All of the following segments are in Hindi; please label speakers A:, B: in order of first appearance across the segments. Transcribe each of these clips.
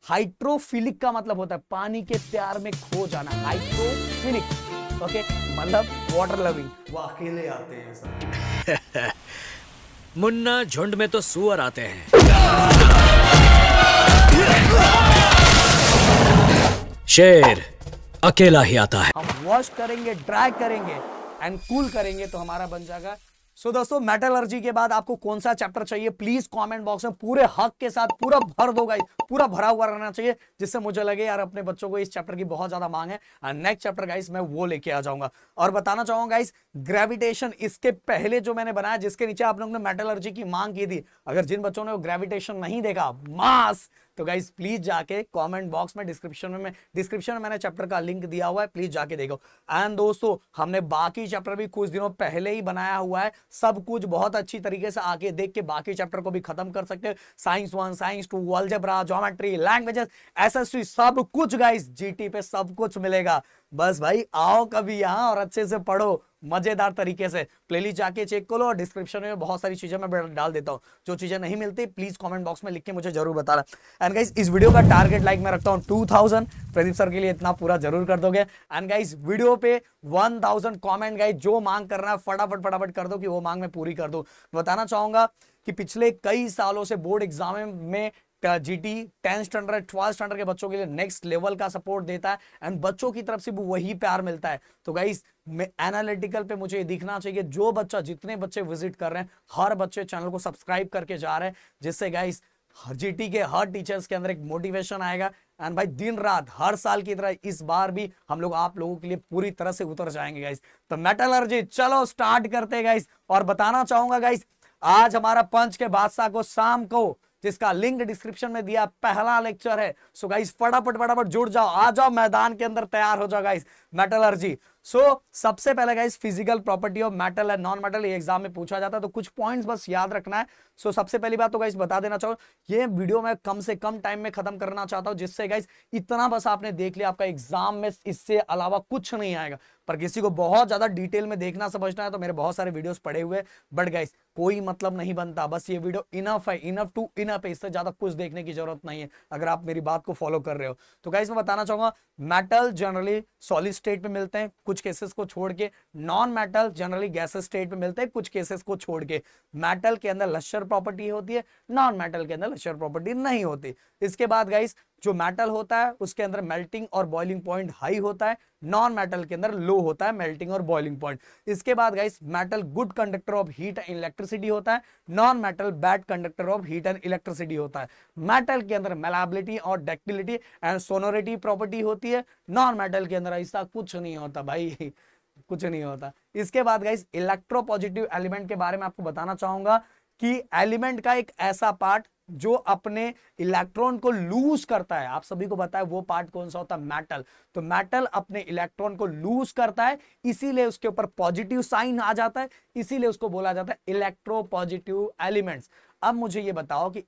A: हाइड्रोफिलिक का मतलब होता है पानी के प्यार में खो जाना, हाइड्रोफिलिक। ओके, मतलब वाटर लविंग। वो अकेले आते हैं सब।
B: मुन्ना, झुंड में तो सुअर आते हैं। शेर अकेला ही आता है।
A: हम वॉश करेंगे, ड्राई करेंगे एंड कूल करेंगे तो हमारा बन जाएगा। सो दोस्तों, मेटलर्जी के बाद आपको कौन सा चैप्टर चाहिए प्लीज कमेंट बॉक्स में पूरे हक के साथ पूरा भर दो गाइस, पूरा भरा हुआ रहना चाहिए, जिससे मुझे लगे यार अपने बच्चों को इस चैप्टर की बहुत ज्यादा मांग है। एंड नेक्स्ट चैप्टर गाइस मैं वो लेके आ जाऊंगा। और बताना चाहूंगा गाइस, ग्रेविटेशन इसके पहले जो मैंने बनाया जिसके नीचे आप लोगों ने मेटलर्जी की मांग की थी, अगर जिन बच्चों ने वो ग्रेविटेशन नहीं देखा मास, तो गाइस प्लीज जाके कमेंट बॉक्स में डिस्क्रिप्शन में मैंने चैप्टर का लिंक दिया हुआ है, प्लीज जाके देखो। एंड दोस्तों, हमने बाकी चैप्टर भी कुछ दिनों पहले ही बनाया हुआ है, सब कुछ बहुत अच्छी तरीके से आके देख के बाकी चैप्टर को भी खत्म कर सकते हैं। Science 1, science 2, algebra, geometry, languages, SST, सब कुछ गाइस जीटी पे सब कुछ मिलेगा। बस भाई आओ कभी यहाँ और अच्छे से पढ़ो मजेदार तरीके से। प्लेलिस्ट जाके चेक करो और डिस्क्रिप्शन में बहुत सारी चीजें मैं डाल देता हूँ। जो चीजें नहीं मिलती प्लीज कमेंट बॉक्स में लिख के मुझे जरूर बताना। एंड गाइस, इस वीडियो का टारगेट लाइक मैं रखता हूँ 2000। प्रदीप सर के लिए इतना पूरा जरूर कर दोगे। एंड गाइस, वीडियो पे 1000 कमेंट गाइस, जो मांग करना है फटाफट फटाफट कर दो कि वो मांग मैं पूरी कर दूं। बताना चाहूंगा कि पिछले कई सालों से बोर्ड एग्जाम में जीटी 10 स्टैंडर्ड 12 स्टैंडर्ड के बच्चों के लिए नेक्स्ट लेवल का सपोर्ट देता है एंड बच्चों की तरफ से भी वही प्यार मिलता है। तो गाइस, एनालिटिकल पे मुझे दिखना चाहिए जो बच्चा, जितने बच्चे विजिट कर रहे हैं, हर बच्चे चैनल को सब्सक्राइब करके जा रहे हैं, जिससे गाइस जीटी के हर टीचर्स के अंदर एक मोटिवेशन आएगा। एंड भाई दिन रात हर साल की तरह इस बार भी हम लोग आप लोगों के लिए पूरी तरह से उतर जाएंगे गाइस। तो मेटलर्जी चलो स्टार्ट करते हैं गाइस। और बताना चाहूंगा गाइस, आज हमारा पंच के बादशाह को शाम को, जिसका लिंक डिस्क्रिप्शन में दिया, पहला लेक्चर है। सो गाइस फटाफट फटाफट जुड़ जाओ, आ जाओ मैदान के अंदर, तैयार हो जाओ गाइस। मेटलर्जी, सबसे पहले guys physical property of metal and non metal ये एग्जाम में पूछा जाता है, तो कुछ पॉइंट्स बस याद रखना है। सबसे पहली बात तो गाइस बता देना चाहूँ, ये वीडियो मैं कम से कम टाइम में खत्म करना चाहता हूं, जिससे गाइस इतना बस आपने देख लिया, आपका एग्जाम में इससे अलावा कुछ नहीं आएगा। पर किसी को बहुत ज्यादा डिटेल में देखना समझना है तो मेरे बहुत सारे वीडियोस पड़े हुए, बट गाइस कोई मतलब नहीं बनता, बस ये वीडियो इनफ है, इनफ टू इनफ है, इससे ज्यादा कुछ देखने की जरूरत नहीं है अगर आप मेरी बात को फॉलो कर रहे हो। तो गाइस मैं बताना चाहूंगा, मेटल जनरली सॉलिड स्टेट में मिलते हैं कुछ केसेस को छोड़ के, non metal generally gases state में मिलते हैं कुछ केसेस को छोड़ के। मेटल के अंदर लश्यर प्रॉपर्टी होती है, नॉन मेटल के अंदर लश्यर प्रॉपर्टी नहीं होती। इसके बाद गाइस, जो मेटल होता है उसके अंदर मेल्टिंग और बॉइलिंग पॉइंट हाई होता है, नॉन मेटल के अंदर लो होता है मेल्टिंग और बॉइलिंग पॉइंट। इसके बाद guys, metal good conductor of heat and electricity होता है, non metal bad conductor of heat and electricity होता है। मेटल के अंदर मेलाबिलिटी और डक्टिलिटी एंड सोनोरिटी प्रॉपर्टी होती है, नॉन मेटल के अंदर ऐसा कुछ नहीं होता भाई, कुछ नहीं होता। इसके बाद गाइस, इलेक्ट्रोपॉजिटिव एलिमेंट के बारे में आपको बताना चाहूंगा कि एलिमेंट का एक ऐसा पार्ट जो अपने इलेक्ट्रॉन को लूज करता है, आप सभी को पता है वो पार्ट कौन सा होता है, मेटल। तो मेटल अपने इलेक्ट्रॉन को लूज करता है, इसीलिए उसके ऊपर पॉजिटिव साइन आ जाता है, इसीलिए उसको बोला जाता है इलेक्ट्रोपॉजिटिव एलिमेंट्स। अब मुझे ये बताओ कि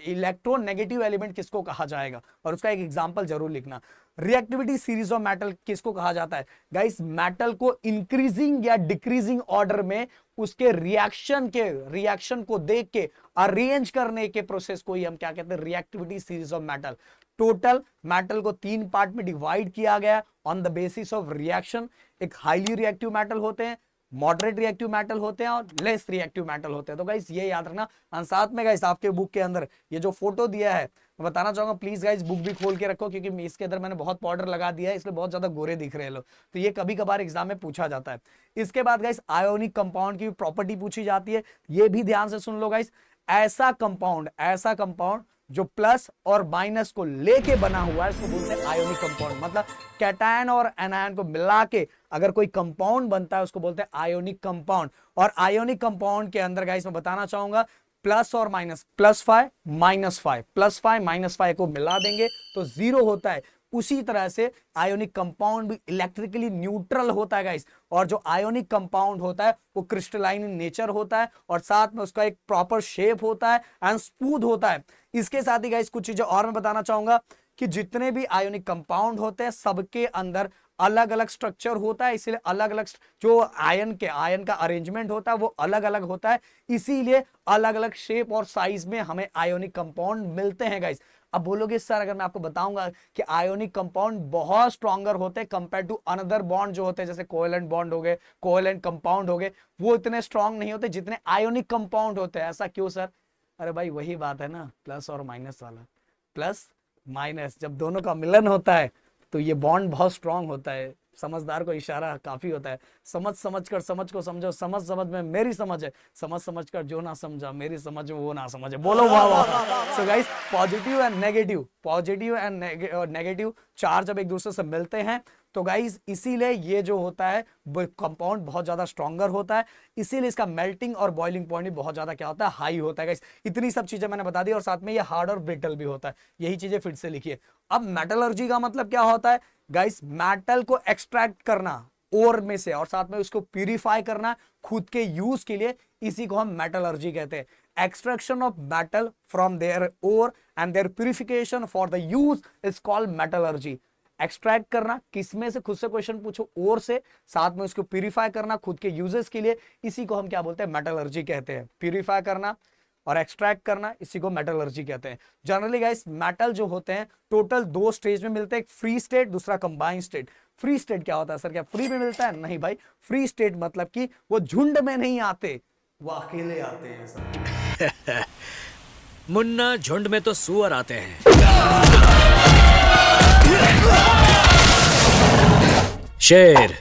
A: इलेक्ट्रोनेगेटिव एलिमेंट किसको कहा जाएगा, और उसका एक एग्जांपल जरूर लिखना। रिएक्टिविटी सीरीज ऑफ मेटल किसको कहा जाता है गाइस, मेटल को इंक्रीजिंग या डिक्रीजिंग ऑर्डर में उसके रिएक्शन को देख के अरेंज करने के प्रोसेस को ही हम क्या कहते हैं, reactivity series of metal. Total metal को 3 पार्ट में डिवाइड किया गया on the basis of reaction. एक हाईली रिएक्टिव मेटल होते हैं, मॉडरेट रिएक्टिव मेटल होते हैं और लेस रिएक्टिव मेटल होते हैं। तो गाइस ये याद रखना। और साथ में गाइस आपके बुक के अंदर ये जो फोटो दिया है, मैं बताना चाहूंगा प्लीज गाइस बुक भी खोल के रखो, क्योंकि इसके अंदर मैंने बहुत पाउडर लगा दिया है, इसलिए बहुत ज्यादा गोरे दिख रहे हैं लोग, तो ये कभी कभार एग्जाम में पूछा जाता है। इसके बाद गाइस आयोनिक कंपाउंड की प्रॉपर्टी पूछी जाती है, ये भी ध्यान से सुन लो गाइस। ऐसा कंपाउंड जो प्लस और माइनस को लेके बना हुआ है, इसको बोलते हैं आयोनिक कंपाउंड। मतलब कैटायन और एनायन को मिला के अगर कोई कंपाउंड बनता है उसको बोलते हैं आयोनिक कंपाउंड। और आयोनिक कंपाउंड के अंदर गाइस मैं बताना चाहूंगा, प्लस और माइनस, +5 -5, +5 -5 को मिला देंगे तो 0 होता है। उसी तरह से आयोनिक कंपाउंड भी इलेक्ट्रिकली न्यूट्रल होता है गाइस, और जो आयोनिक कंपाउंड होता है वो क्रिस्टलाइन इन नेचर होता है, और साथ में उसका एक प्रॉपर शेप होता है एंड स्मूथ होता है। इसके साथ ही गाइस कुछ चीजें और मैं बताना चाहूंगा कि जितने भी आयोनिक कंपाउंड होते हैं सबके अंदर अलग अलग स्ट्रक्चर होता है, इसीलिए अलग अलग जो आयन का अरेंजमेंट होता है वो अलग अलग होता है, इसीलिए अलग अलग शेप और साइज में हमें आयोनिक कंपाउंड मिलते हैं गाइस। अब बोलोगे सर अगर मैं आपको बताऊंगा कि आयोनिक कंपाउंड बहुत स्ट्रॉन्गर होते हैं कंपेयर टू अनदर बॉन्ड जो होते हैं, जैसे कोवेलेंट बॉन्ड हो गए, कोवेलेंट कंपाउंड हो गए, वो इतने स्ट्रांग नहीं होते जितने आयोनिक कंपाउंड होते हैं। ऐसा क्यों सर? अरे भाई वही बात है ना, प्लस और माइनस वाला, प्लस माइनस जब दोनों का मिलन होता है तो ये बॉन्ड बहुत स्ट्रांग होता है। समझदार को इशारा काफी होता है। समझ समझ कर समझ को समझो, समझ समझ में मेरी समझ है, समझ समझ कर जो ना समझा मेरी समझ में वो ना समझे। बोलो वाह वाह। So guys positive and negative, positive and negative charge जब एक दूसरे से मिलते हैं तो गाइस इसीलिए ये जो होता है कंपाउंड बहुत ज्यादा स्ट्रॉन्गर होता है, इसीलिए इसका मेल्टिंग और बॉइलिंग पॉइंट भी बहुत ज्यादा क्या होता है, हाई होता है गाइस। इतनी सब चीजें मैंने बता दी और साथ में ये हार्ड और ब्रिटल भी होता है, यही चीजें फिर से लिखिए। अब मेटलर्जी का मतलब क्या होता है गाइस? मेटल को एक्सट्रैक्ट करना ओर में से और साथ में उसको प्यूरिफाई करना खुद के यूज के लिए, इसी को हम मेटलर्जी कहते हैं। Extraction of metal from their ore and their purification for the use is called metallurgy. Extract करना किसमें से, खुद से क्वेश्चन पूछो, ओर से, साथ में उसको प्यूरिफाई करना खुद के यूजेस के लिए, इसी को हम क्या बोलते हैं? मेटलर्जी कहते हैं। प्यूरिफाई करना और एक्सट्रैक्ट करना, इसी को मेटलर्जी कहते हैं। जनरली गाइस मेटल जो होते हैं टोटल दो स्टेज में मिलते हैं, एक फ्री स्टेट, दूसरा कंबाइंड स्टेट। फ्री स्टेट क्या होता है सर? क्या फ्री में मिलता है? नहीं भाई, फ्री स्टेट मतलब कि वो झुंड में नहीं आते, वो अकेले आते हैं सर।
B: मुन्ना, झुंड में तो सुअर आते हैं। शेर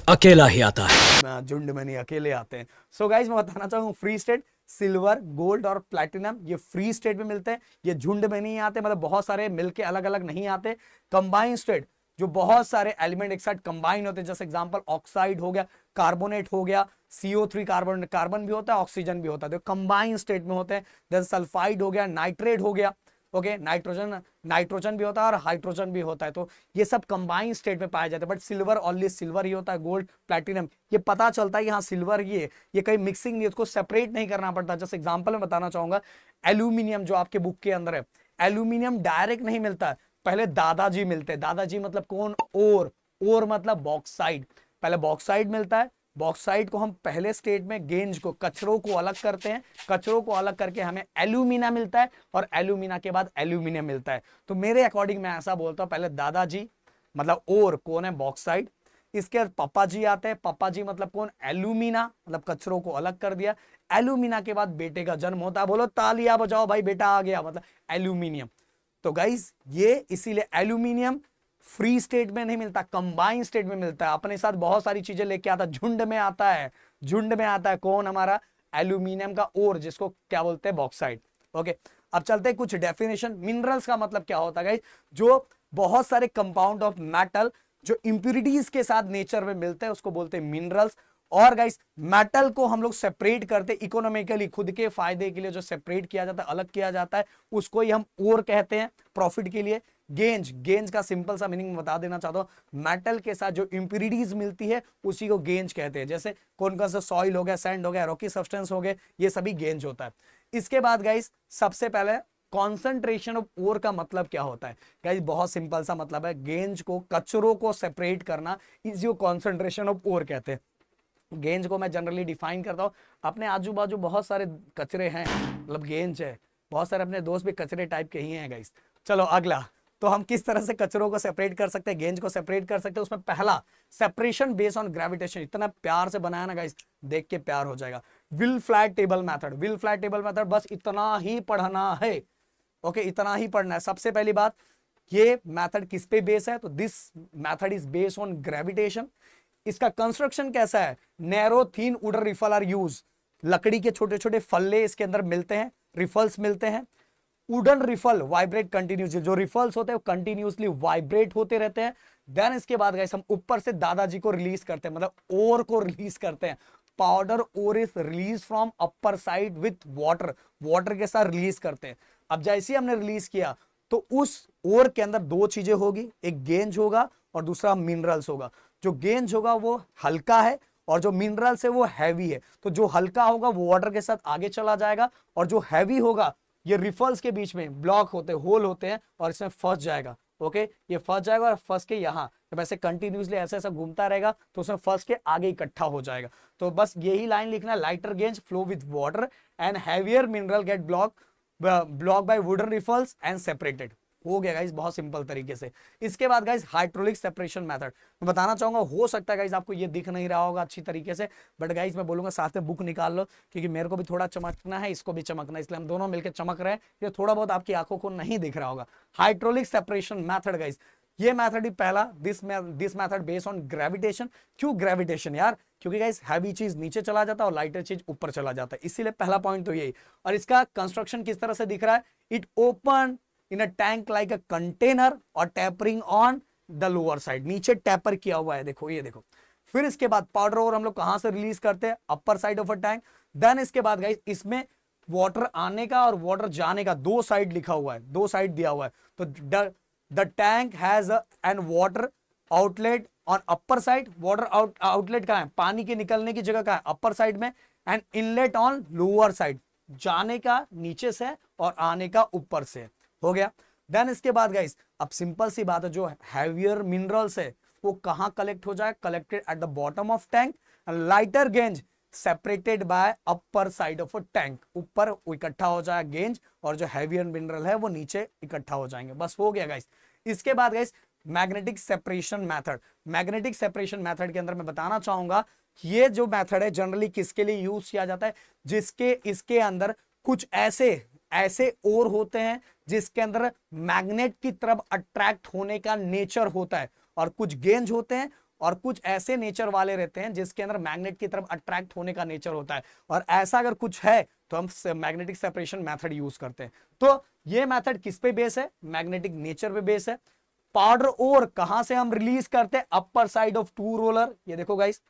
B: अकेला ही आता है।
A: झुंड में नहीं, अकेले आते हैं। सो गाइस मैं बताना चाहूंगा फ्री स्टेट, सिल्वर, गोल्ड और प्लैटिनम ये फ्री स्टेट में मिलते हैं, ये झुंड में नहीं आते, मतलब बहुत सारे मिलके अलग अलग नहीं आते। कंबाइन स्टेट जो बहुत सारे एलिमेंट एक साथ कंबाइन होते हैं, जैसे एग्जांपल ऑक्साइड हो गया, कार्बोनेट हो गया, CO3 कार्बन, कार्बन भी होता है, ऑक्सीजन भी होता है, तो कंबाइन स्टेट में होते हैं। देन सल्फाइड हो गया, नाइट्रेट हो गया, ओके, नाइट्रोजन भी होता है और हाइड्रोजन भी होता है, तो ये सब कंबाइन स्टेट में पाए जाते हैं। बट सिल्वर ऑनली सिल्वर ही होता है, गोल्ड, प्लैटिनम ये पता चलता है कि हाँ सिल्वर ये कहीं मिक्सिंग नहीं, उसको सेपरेट नहीं करना पड़ता। जैसे एग्जांपल में बताना चाहूंगा, एल्यूमिनियम जो आपके बुक के अंदर है, एल्यूमिनियम डायरेक्ट नहीं मिलता है, पहले दादाजी मिलते हैं। दादाजी मतलब कौन? ओर मतलब बॉक्साइड, पहले बॉक्साइड मिलता है, बॉक्साइड को हम पहले स्टेट में गेंज को, कचरों को अलग करते हैं, कचरों को अलग करके हमें एल्यूमिना मिलता है और एल्यूमिना के बाद एल्यूमिनियम मिलता है। तो मेरे अकॉर्डिंग मैं ऐसा बोलता हूं, पहले दादाजी मतलब ओर कौन है? बॉक्साइड, इसके बाद पापा जी आते हैं, पापा जी मतलब कौन? एल्यूमिना, मतलब कचरों को अलग कर दिया। एल्यूमिना के बाद बेटे का जन्म होता है, बोलो तालियां बजाओ भाई, बेटा आ गया, मतलब एल्यूमिनियम। तो गाइस ये इसीलिए एल्यूमिनियम फ्री स्टेट में नहीं मिलता, कंबाइन स्टेट में मिलता है। अपने साथ बहुत सारी चीजें लेके आता है, झुंड में आता है, झुंड में आता है कौन? हमारा एल्यूमिनियम का ओर, जिसको क्या बोलते हैं? बॉक्साइड। ओके, अब चलते हैं कुछ डेफिनेशन। मिनरल्स का मतलब क्या होता है गाइस? जो बहुत सारे कंपाउंड ऑफ मेटल जो इंप्यूरिटीज के साथ नेचर में मिलते हैं उसको बोलते हैं मिनरल्स। और गाइस मेटल को हम लोग सेपरेट करते इकोनॉमिकली, खुद के फायदे के लिए जो सेपरेट किया जाता है, अलग किया जाता है, उसको ही हम ओर कहते हैं प्रॉफिट के लिए। गेंज का सिंपल सा मीनिंग बता देना चाहता हूं, मेटल के साथ जो इंप्यूरिटीज मिलती है उसी को गेंज कहते हैं। जैसे कौन कौन सा सॉइल हो गया, सैंड हो गया, रॉकी सब्सटेंस हो गए, ये सभी गेंज होता है। इसके बाद गाइस सबसे पहले कॉन्सेंट्रेशन ऑफ ओर का मतलब क्या होता है गाइस? बहुत सिंपल सा मतलब है, गेंज को, कचरों को सेपरेट करना, इसी को कॉन्सेंट्रेशन ऑफ ओर कहते हैं। गेंज को मैं जनरली डिफाइन करता हूं, अपने आजू बाजू बहुत सारे कचरे हैं, मतलब गेंज है, बहुत सारे अपने दोस्त भी कचरे टाइप के ही हैं गाइस। चलो अगला, तो हम किस तरह से कचरों को सेपरेट कर सकते हैं, गेंज को सेपरेट कर सकते हैं। उसमें पहला सेपरेशन बेस्ड ऑन ग्रेविटेशन, इतना प्यार से बनाया ना गाइस, देख के प्यार हो जाएगा। Will flat table method, will flat table method बस इतना ही पढ़ना है, ओके, इतना ही पढ़ना है। सबसे पहली बात, ये मेथड किस पे बेस है? तो this method is based on gravitation. इसका कंस्ट्रक्शन कैसा है? Narrow thin wooden riffle are use, लकड़ी के छोटे छोटे फल्ले इसके अंदर मिलते हैं, रिफल्स मिलते हैं। वुडन रिफल वाइब्रेट कंटिन्यूसली, जो रिफल्स होते हैं वो कंटिन्यूसली वाइब्रेट होते रहते हैं। देन इसके बाद गाइस हम ऊपर से दादाजी को रिलीज करते हैं, मतलब ओर को रिलीज करते हैं। Powder ore is release from upper side with water, water के साथ रिलीज करते हैं। अब जैसे ही हमने रिलीज किया तो उस ओर के अंदर दो चीजें होगी, एक गेंज होगा और दूसरा मिनरल्स होगा। जो गेंज होगा वो हल्का है और जो मिनरल्स है वो हैवी है। तो जो हल्का होगा वो वाटर के साथ आगे चला जाएगा और जो हैवी होगा ये रिफल्स के बीच में ब्लॉक होते हैं, होल होते हैं और इसमें फंस जाएगा। ओके, ये फंस जाएगा और फंस के यहाँ जब ऐसे कंटिन्यूसली ऐसे ऐसा घूमता रहेगा तो उसमें फंस के आगे इकट्ठा हो जाएगा। तो बस यही लाइन लिखना, lighter gangue flow with water and heavier mineral get block block by wooden riffles and separated. हो गया गाइस बहुत सिंपल तरीके से। इसके बाद गाइस हाइड्रोलिक सेपरेशन मेथड मैं बताना चाहूंगा, हो सकता है गाइस आपको ये दिख नहीं रहा होगा अच्छी तरीके से, बट गाइस मैं बोलूंगा साथ में बुक निकाल लो, क्योंकि मेरे को भी थोड़ा चमकना है, इसको भी चमकना है, इसलिए हम दोनों मिलकर चमक रहे हैं। ये थोड़ा बहुत आपकी आंखों को नहीं दिख रहा होगा। हाइड्रोलिक सेपरेशन मेथड गाइस, ये मेथड ही पहला, this method based on gravitation. क्यों ग्रेविटेशन यार? क्योंकि गाइस हैवी चीज नीचे चला जाता है और लाइटर चीज ऊपर चला जाता है, इसीलिए पहला पॉइंट तो यही। और इसका कंस्ट्रक्शन किस तरह से दिख रहा है? It open in a tank like a container और tapering on the lower side, नीचे टेपर किया हुआ है, देखो ये देखो। फिर इसके बाद पाउडर ओवर हम लोग कहां से रिलीज करते हैं? Upper side of a tank. Then इसके बाद गाइस इसमें वाटर आने का और वाटर जाने का दो साइड लिखा हुआ है, दो साइड दिया हुआ है। तो the tank has an water outlet on upper side. Water outlet कहां है? पानी के निकलने की जगह कहां है? अपर साइड में। And inlet on lower side, जाने का नीचे से और आने का ऊपर से। हो गया। देन इसके बाद गाइस अब सिंपल सी बात है, जो हैवियर मिनरल्स है वो कहां कलेक्ट हो जाए? Collected at the bottom of tank. Lighter Ganges separated by upper side of a tank, ऊपर इकट्ठा हो जाए गेंज, और जो हैवियर मिनरल है वो नीचे इकट्ठा हो जाएंगे। बस हो गया गाइस। इसके बाद guys magnetic separation method. Magnetic separation method के अंदर मैं बताना चाहूंगा ये जो मेथड है जनरली किसके लिए यूज किया जाता है? जिसके इसके अंदर कुछ ऐसे ओर होते हैं जिसके अंदर मैग्नेट की तरफ अट्रैक्ट होने का नेचर होता है, और कुछ गेंज होते हैं और कुछ ऐसे नेचर वाले रहते हैं जिसके अंदर मैग्नेट की तरफ अट्रैक्ट होने का नेचर होता है। और ऐसा अगर कुछ है तो हम मैग्नेटिक सेपरेशन मेथड यूज करते हैं। तो ये मेथड किस पे बेस है? मैग्नेटिक नेचर पे बेस है। पाउडर ओर कहां से हम रिलीज करते हैं? Upper side of two roller. ये देखो गाइस,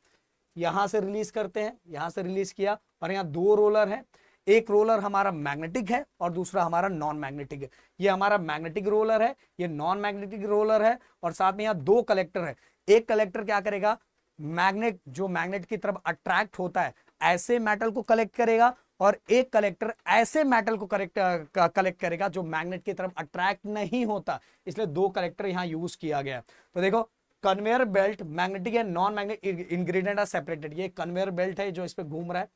A: यहां से रिलीज करते हैं, यहां से रिलीज किया, और यहां दो रोलर है। एक रोलर हमारा मैग्नेटिक है और दूसरा हमारा नॉन मैग्नेटिक है। ये हमारा मैग्नेटिक रोलर है, ये नॉन मैग्नेटिक रोलर है, और साथ में यहाँ दो कलेक्टर है। एक कलेक्टर क्या करेगा? मैग्नेट, जो मैग्नेट की तरफ अट्रैक्ट होता है ऐसे मेटल को कलेक्ट करेगा, और एक कलेक्टर ऐसे मेटल को कलेक्ट करेगा जो मैग्नेट की तरफ अट्रैक्ट नहीं होता। इसलिए दो कलेक्टर यहाँ यूज किया गया। तो देखो conveyor belt, magnetic and non magnetic ingredient are separated. ये कन्वेयर बेल्ट है जो इस पे घूम रहा है।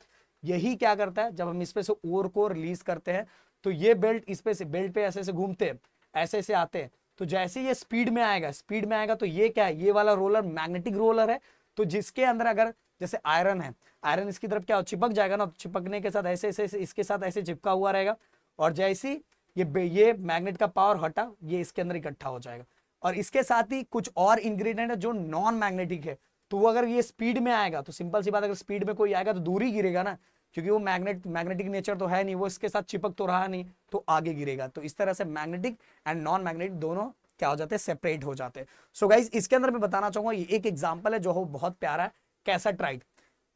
A: यही क्या करता है, जब हम इस पे से ओर को रिलीज करते हैं तो ये बेल्ट इस पे से, बेल्ट पे ऐसे घूमते हैं, ऐसे आते हैं। तो जैसे ये स्पीड में आएगा तो ये क्या है? ये वाला रोलर मैग्नेटिक रोलर है। तो जिसके अंदर अगर जैसे आयरन है, आयरन इसकी तरफ क्या चिपक जाएगा ना, तो चिपकने के साथ ऐसे इसके साथ ऐसे चिपका हुआ रहेगा, और जैसे ये मैग्नेट का पावर हटा, ये इसके अंदर इकट्ठा हो जाएगा। और इसके साथ ही कुछ और इंग्रेडिएंट है जो नॉन मैग्नेटिक है। तो वो अगर ये स्पीड में आएगा तो सिंपल सी बात, अगर स्पीड में कोई आएगा तो दूर ही गिरेगा ना, क्योंकि वो मैग्नेटिक नेचर तो है नहीं, वो इसके साथ चिपक तो रहा नहीं, तो आगे गिरेगा। तो इस तरह से मैग्नेटिक एंड नॉन मैग्नेटिक दोनों क्या हो जाते हैं? सेपरेट हो जाते हैं। सो गाइस इसके अंदर मैं बताना चाहूंगा, ये एक एग्जांपल है जो हो बहुत प्यारा है, कैसेट्राइट।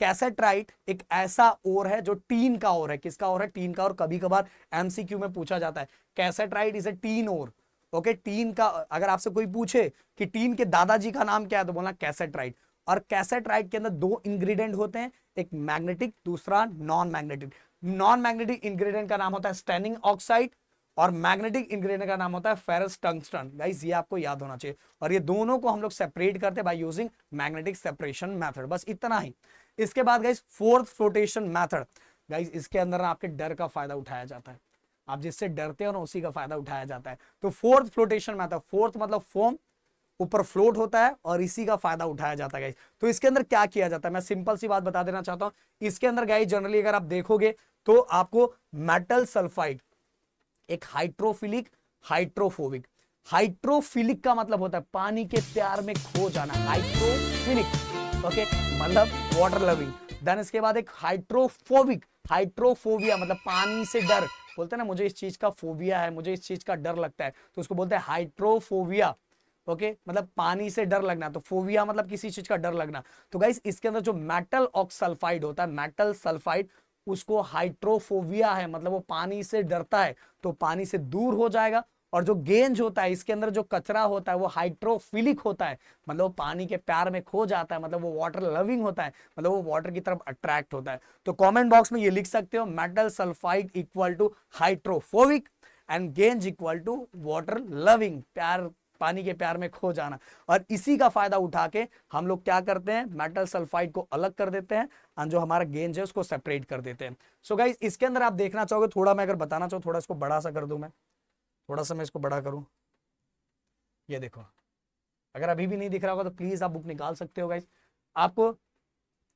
A: कैसेट्राइट एक ऐसा ओर है जो टीन का ओर है। किसका ओर है? टीन का ओर। कभी कभार एमसीक्यू में पूछा जाता है cassiterite is a tin ore. Okay, tin का, अगर आपसे कोई पूछे कि टीन के दादाजी का नाम क्या है तो बोलना कैसेट्राइट। और कैसेट्राइट के अंदर दो इंग्रेडिएंट होते हैं, एक मैग्नेटिक, दूसरा non magnetic. Non magnetic ingredient का नाम होता है स्टेनिंग ऑक्साइड, और मैग्नेटिक इंग्रेडिएंट का नाम होता है फेरस टंगस्टन। गाइस ये आपको याद होना चाहिए। और ये दोनों को हम लोग सेपरेट करते हैं by using magnetic separation method. बस इतना ही। इसके बाद guys fourth flotation method. Guys इसके अंदर आपके डर का फायदा उठाया जाता है। आप जिससे डरते हो ना उसी का फायदा उठाया जाता है। तो फोर्थ फ्लोटेशन मेथड, फोर्थ मतलब फोम ऊपर फ्लोट होता है और इसी का फायदा उठाया जाता है गाइस। तो इसके अंदर क्या किया जाता है, मैं सिंपल सी बात बता देना चाहता हूं। इसके अंदर गाइस जनरली अगर आप देखोगे तो आपको मेटल सल्फाइड, एक हाइड्रोफिलिक, हाइड्रोफोबिक। हाइड्रोफिलिक का मतलब होता है पानी के प्यार में खो जाना, हाइड्रोफिलिक, ओके, मतलब वाटर लविंग। देन इसके बाद एक हाइड्रोफोबिक, हाइड्रोफोबिया मतलब पानी से डर, बोलते हैं ना मुझे इस चीज का फोबिया है, मुझे इस चीज का डर लगता है, तो उसको बोलते हैं हाइड्रोफोबिया। ओके, मतलब पानी से डर लगना। तो फोबिया मतलब किसी चीज का डर लगना। तो गाइस इसके अंदर जो मेटल ऑक्सल्फाइड होता है, मेटल सल्फाइड, उसको हाइड्रोफोबिया है, मतलब वो पानी से डरता है, तो पानी से दूर हो जाएगा। और जो गेंज होता है, इसके अंदर जो कचरा होता है वो हाइड्रोफिलिक होता है, मतलब वो पानी के प्यार में खो जाता है, मतलब वो वाटर लविंग होता है, मतलब वो वाटर की तरफ अट्रैक्ट होता है। तो कमेंट बॉक्स में ये लिख सकते हो, metal sulphide equal to hydrophobic and gangue equal to water loving, प्यार पानी के प्यार में खो जाना। और इसी का फायदा उठा के हम लोग क्या करते हैं, मेटल सल्फाइड को अलग कर देते हैं और जो हमारा गेंज है उसको सेपरेट कर देते हैं। सो गाइस इसके अंदर आप देखना चाहोगे, थोड़ा मैं अगर बताना चाहूँ, थोड़ा इसको बड़ा सा कर दूं, मैं थोड़ा सा मैं इसको बड़ा करूं, ये देखो, अगर अभी भी नहीं दिख रहा होगा तो प्लीज आप बुक निकाल सकते हो गाइस। आपको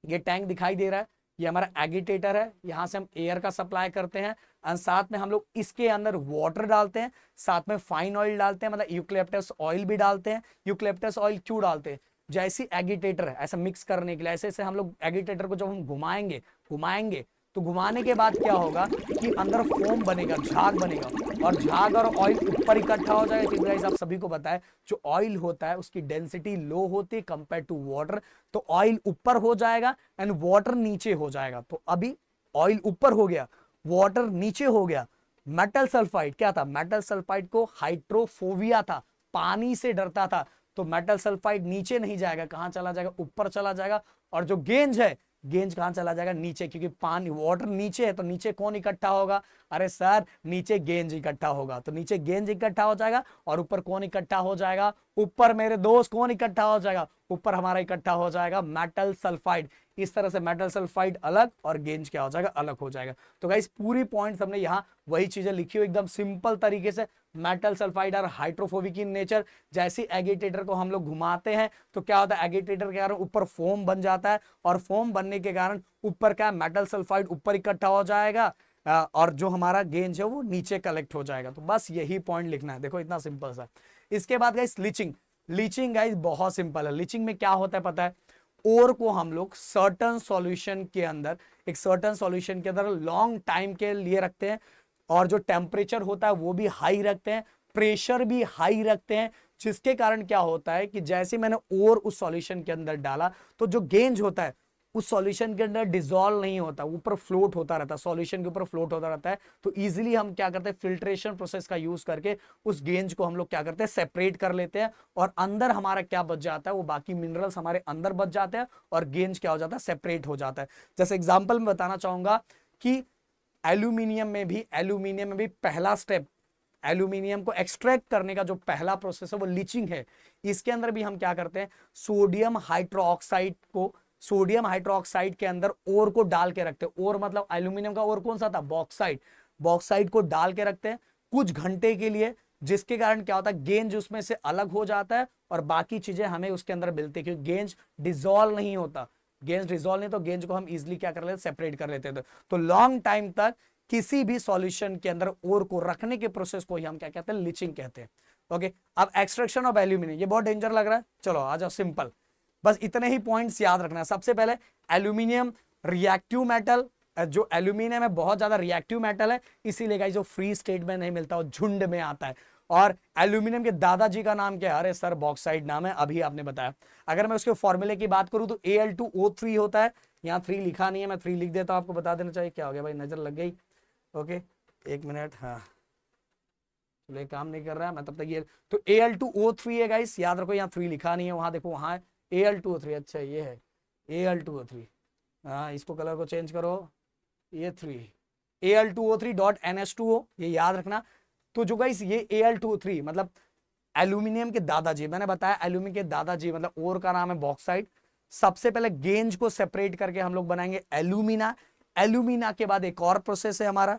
A: ये टैंक दिखाई दे रहा है, ये हमारा एगिटेटर है, यहां से हम एयर का सप्लाई करते हैं और साथ में हम लोग इसके अंदर वाटर डालते हैं, साथ में फाइन ऑयल डालते हैं, मतलब यूकलिप्टस ऑयल भी डालते हैं। यूकलिप्टस ऑयल क्यों डालते हैं, जैसी एगिटेटर है ऐसा मिक्स करने के लिए, ऐसे ऐसे हम लोग एगिटेटर को जब हम घुमाएंगे घुमाएंगे तो घुमाने के बाद क्या होगा कि अंदर फोम बनेगा, झाग बनेगा, और झाग और ऑयल ऊपर इकट्ठा हो जाएगा। क्योंकि गाइस आप सभी को पता है जो ऑयल होता है उसकी डेंसिटी लो होती है कंपेयर टू वाटर, तो ऑयल ऊपर हो जाएगा एंड वाटर नीचे हो जाएगा। तो अभी ऑयल ऊपर हो गया, वाटर नीचे हो गया। मेटल सल्फाइड क्या था, मेटल सल्फाइड को हाइड्रोफोबिया था, पानी से डरता था, तो मेटल सल्फाइड नीचे नहीं जाएगा, कहां चला जाएगा, ऊपर चला जाएगा। और जो गेंज है, गेंज कहां चला जाएगा, नीचे, क्योंकि पानी वाटर नीचे है तो नीचे कौन इकट्ठा होगा, अरे सर नीचे गेंज इकट्ठा होगा, तो नीचे गेंज इकट्ठा हो जाएगा। और ऊपर कौन इकट्ठा हो जाएगा, ऊपर मेरे दोस्त कौन इकट्ठा हो जाएगा, ऊपर हमारा इकट्ठा हो जाएगा मेटल सल्फाइड। इस तरह से मेटल सल्फाइड अलग और गेंज क्या हो जाएगा, अलग हो जाएगा। तो गाइस पूरी पॉइंट्स हमने यहाँ वही चीजें लिखी हुई एकदम सिंपल तरीके से। मेटल सल्फाइड और हाइड्रोफोबिक इन नेचर, जैसे एगिटेटर को हम लोग घुमाते हैं तो क्या होता है, एगिटेटर के कारण ऊपर फोम बन जाता है, और फोम बनने के कारण ऊपर क्या मेटल सल्फाइड ऊपर इकट्ठा हो जाएगा और जो हमारा गेंज है वो नीचे कलेक्ट हो जाएगा। तो बस यही पॉइंट लिखना है, देखो इतना सिंपल सा। इसके बाद गाइस लीचिंग, लीचिंग गाइस बहुत सिंपल है। लीचिंग में क्या होता है पता है, ओर को हम लोग सर्टन सॉल्यूशन के अंदर, एक सर्टन सॉल्यूशन के अंदर लॉन्ग टाइम के लिए रखते हैं, और जो टेम्परेचर होता है वो भी हाई रखते हैं, प्रेशर भी हाई रखते हैं, जिसके कारण क्या होता है कि जैसे मैंने ओर उस सॉल्यूशन के अंदर डाला तो जो गेंज होता है उस सॉल्यूशन के अंदर डिसॉल्व नहीं होता, ऊपर फ्लोट होता रहता है, सॉल्यूशन के ऊपर फ्लोट होता रहता है। तो इजीली हम क्या करते हैं, फिल्ट्रेशन प्रोसेस का यूज करके उस गेंज को हम लोग क्या करते हैं, सेपरेट कर लेते हैं, और अंदर हमारा क्या बच जाता है, वो बाकी मिनरल्स हमारे अंदर बच जाते हैं और गेंज क्या हो जाता है, सेपरेट हो जाता है। जैसे एग्जाम्पल में बताना चाहूंगा कि एल्यूमिनियम में भी पहला स्टेप, एल्यूमिनियम को एक्सट्रैक्ट करने का जो पहला प्रोसेस है वो लीचिंग है। इसके अंदर भी हम क्या करते हैं, सोडियम हाइड्रोक्साइड के अंदर ओर को डाल के रखते हैं। ओर मतलब एल्यूमिनियम का ओर कौन सा था, बॉक्साइड, बॉक्साइड को डाल के रखते हैं कुछ घंटे के लिए, जिसके कारण क्या होता है, गेंज उसमें से अलग हो जाता है और बाकी चीजें हमें उसके अंदर मिलती है, क्योंकि गेंज डिसॉल्व नहीं होता, गेंज डिसॉल्व नहीं, तो गेंज को हम इजीली क्या कर लेते, सेपरेट कर लेते थे। तो लॉन्ग टाइम तक किसी भी सॉल्यूशन के अंदर ओर को रखने के प्रोसेस को ही हम क्या कहते हैं, लीचिंग कहते हैं। ओके, अब एक्सट्रैक्शन ऑफ एल्यूमिनियम, ये बहुत डेंजर लग रहा है, चलो आ जाओ सिंपल, बस इतने ही पॉइंट्स याद रखना है। सबसे पहले एल्यूमिनियम रिएक्टिव मेटल, जो एल्यूमिनियम है बहुत ज्यादा रिएक्टिव मेटल है, इसीलिए गाइस जो फ्री स्टेट में नहीं मिलता, वो झुंड में आता है। और एल्यूमिनियम के दादाजी का नाम क्या है, अरे सर बॉक्साइड नाम है, अभी आपने बताया। अगर मैं उसके फॉर्मूले की बात करूं तो Al2O3 होता है, यहाँ 3 लिखा नहीं है, मैं 3 लिख देता हूं, आपको बता देना चाहिए। क्या हो गया भाई, नजर लग गई, ओके एक मिनट, हाँ चलो काम नहीं कर रहा है मैं तब तक ये, तो Al2O3 है गाइस, याद रखो, यहाँ 3 लिखा नहीं है, वहां देखो वहां है Al2O3, अच्छा ये है Al2O3, हाँ इसको कलर को चेंज करो, ये 3 Al2O3.NH2O, ये याद रखना। तो जो गाइस ये Al2O3 मतलब एल्यूमिनियम के दादाजी, मैंने बताया एल्यूमिनियम के दादाजी मतलब ओर का नाम है बॉक्साइड। सबसे पहले गेंज को सेपरेट करके हम लोग बनाएंगे एल्यूमिना, एल्यूमिना के बाद एक और प्रोसेस है हमारा,